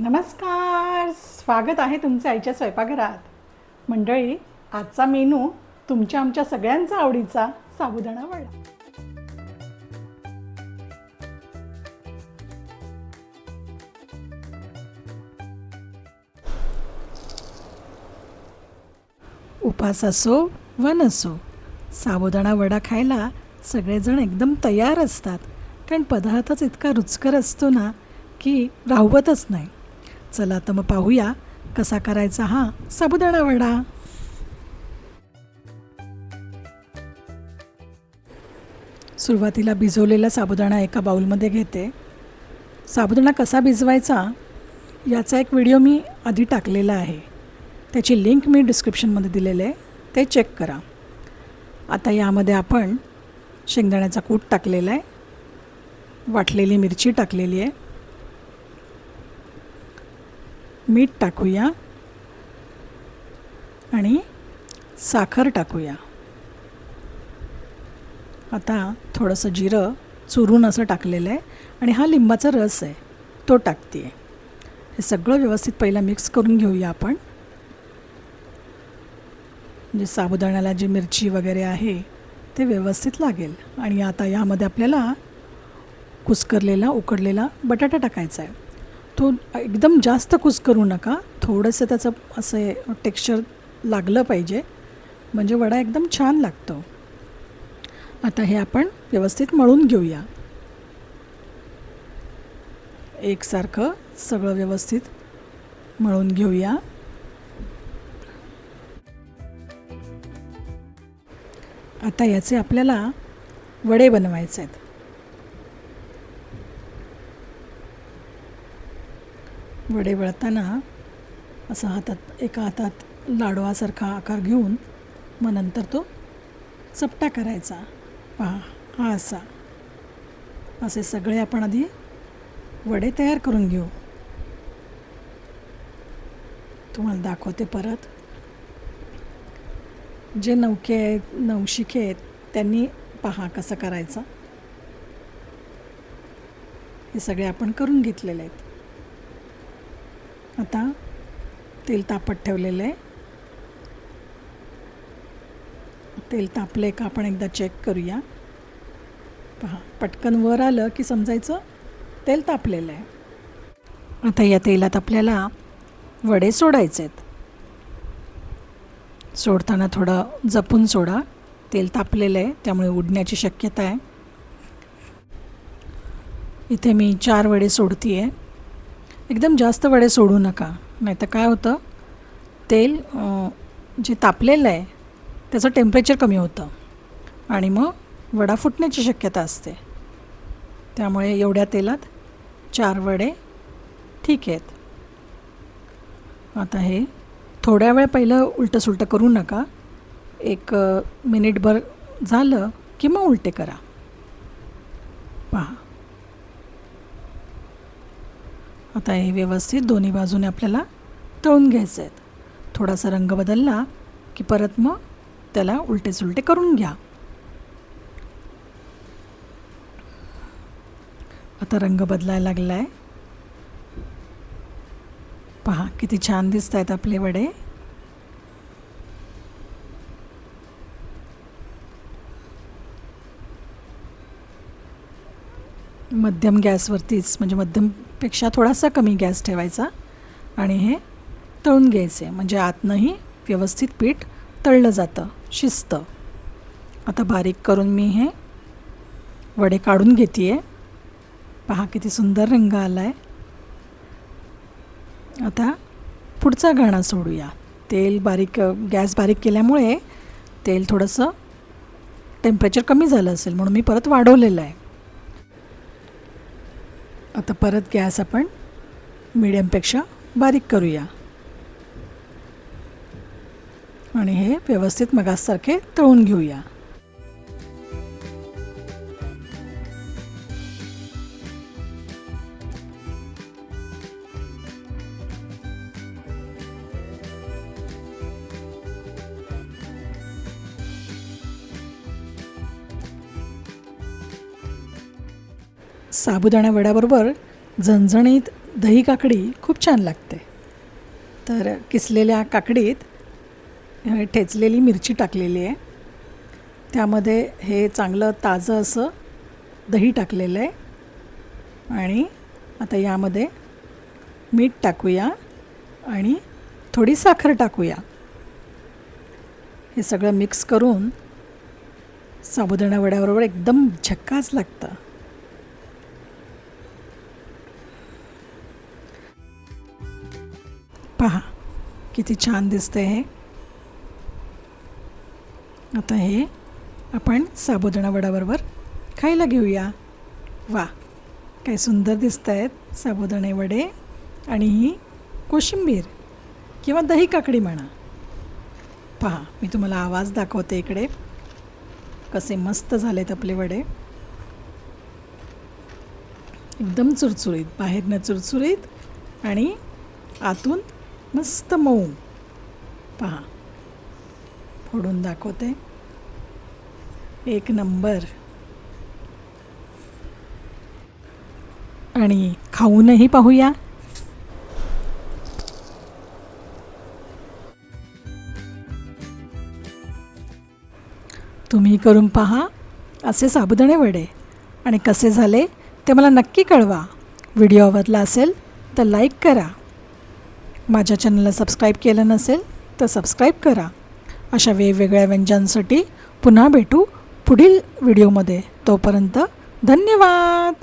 नमस्कार, स्वागत आहे तुमचे आईच्या स्वयंपाकघरात. मंडळी, आजचा मेनू तुमच्या आमच्या सगळ्यांचा आवडीचा साबुदाणा वडा. उपास असो व नसो, साबुदाणा वडा खायला सगळेजण एकदम तयार असतात. कारण पदार्थच इतका रुचकर असतो ना की राहवतच नाही. चला तर मग पाहूया कसा करायचा हा साबुदाणा वडा. सुरुवातीला भिजवलेला साबुदाणा एका बाउलमध्ये घेते. साबुदाणा कसा भिजवायचा याचा एक व्हिडिओ मी आधी टाकलेला आहे, त्याची लिंक मी डिस्क्रिप्शनमध्ये दिलेले आहे, ते चेक करा. आता यामध्ये आपण शेंगदाण्याचा कूट टाकलेला आहे, वाटलेली मिरची टाकलेली आहे, मीठ टाकूया आणि साखर टाकूया. आता थोडंसं जिरं चुरून असं टाकलेलं आहे आणि हा लिंबाचा रस आहे तो टाकते आहे. हे सगळं व्यवस्थित पहिला मिक्स करून घेऊया आपण. म्हणजे साबुदाण्याला जी मिरची वगैरे आहे ते व्यवस्थित लागेल. आणि आता यामध्ये आपल्याला कुस्करलेला उकडलेला बटाटा टाकायचा आहे. तो एकदम जास्त कुस्करू नका, थोडंसं त्याचं असं टेक्स्चर लागलं पाहिजे, म्हणजे वडा एकदम छान लागतो. आता हे आपण व्यवस्थित मळून घेऊया. एकसारखं सगळं व्यवस्थित मळून घेऊया. आता याचे आपल्याला वडे बनवायचे आहेत. वडे वळताना असा एका हातात लाडवासारखा आकार घेऊन मग नंतर तो चपटा करायचा. पहा, हा असे सगळे आपण आधी वडे तयार करून घेऊ. तुम्हाला दाखवते परत. जे नवशिके आहेत त्यांनी पहा कसं करायचं. हे सगळे आपण करून घेतलेले आहेत. आता तेल तापत ठेवलेलं आहे. तेल तापले का आपण एकदा चेक करूया. पहा, पटकन वर आलं की समजायचं तेल तापलेलं आहे. आता या तेलात आपल्याला वडे सोडायचे आहेत. सोडताना थोडं जपून सोडा, तेल तापलेलं आहे त्यामुळे उडण्याची शक्यता आहे. इथे मी 4 वडे सोडते आहे. एकदम जास्त वडे सोडू नका, नाहीतर काय होतं, तेल जे तापलेलं आहे त्याचं टेम्परेचर कमी होतं आणि मग वडा फुटण्याची शक्यता असते. त्यामुळे एवढ्या तेलात 4 वडे ठीक आहेत. आता हे थोड्या वेळ पहिलं उलटं सुलटं करू नका. 1 मिनिटभर झालं की मग उलटे करा. पहा, आता हे व्यवस्थित दोन्ही बाजूने आपल्याला तळून घ्यायचे आहेत. थोडासा रंग बदलला की परत मग त्याला उलटे सुलटे करून घ्या. आता रंग बदलायला लागला आहे. पहा किती छान दिसत आहेत आपले वडे. मध्यम गॅसवरतीच, म्हणजे मध्यमपेक्षा थोडासा कमी गॅस ठेवायचा आणि हे तळून घ्यायचे, म्हणजे आतनंही व्यवस्थित पीठ तळलं जातं, शिजतं. आता बारीक करून मी हे वडे काढून घेते आहे. पहा किती सुंदर रंग आला आहे. आता पुढचा घाणा सोडूया. गॅस बारीक केल्यामुळे तेल थोडंसं टेम्परेचर कमी झालं असेल म्हणून मी परत वाढवलेलं आहे. आता परत गॅस आपण मीडियमपेक्षा बारीक करूया आणि हे व्यवस्थित मगासारखे तळून घेऊया. साबुदाणा वड्याबरोबर झणझणीत दही काकडी खूप छान लागते. तर किसलेल्या काकडीत ठेचलेली मिरची टाकलेली आहे. त्यामध्ये हे चांगलं ताजं असं दही टाकलेलं आहे. आणि आता यामध्ये मीठ टाकूया आणि थोडी साखर टाकूया. हे सगळं मिक्स करून साबुदाणा वड्याबरोबर एकदम झक्कास लागतं. पहा किती छान दिसतंय हे. आता हे आपण साबुदाणा वड्याबरोबर खायला घेऊया. वा, काय सुंदर दिसत आहेत साबुदाणे वडे आणि ही कोशिंबीर किंवा दही काकडी म्हणा. पहा, मी तुम्हाला आवाज दाखवते इकडे. कसे मस्त झालेत आपले वडे. एकदम चुरचुरीत, बाहेरनं चुरचुरीत आणि आतून मस्त मऊ. पहा, फोडून दाखवते. एक नंबर. आणि खाऊनही पाहूया. तुम्ही करून पहा असे साबुदाणे वडे आणि कसे झाले ते मला नक्की कळवा. व्हिडिओ आवडला असेल तर लाईक करा. माझ्या चॅनलला सबस्क्राईब केलं नसेल तर सबस्क्राईब करा. अशा वेगवेगळ्या व्यंजनांसाठी पुन्हा भेटू पुढील व्हिडिओमध्ये. तोपर्यंत धन्यवाद.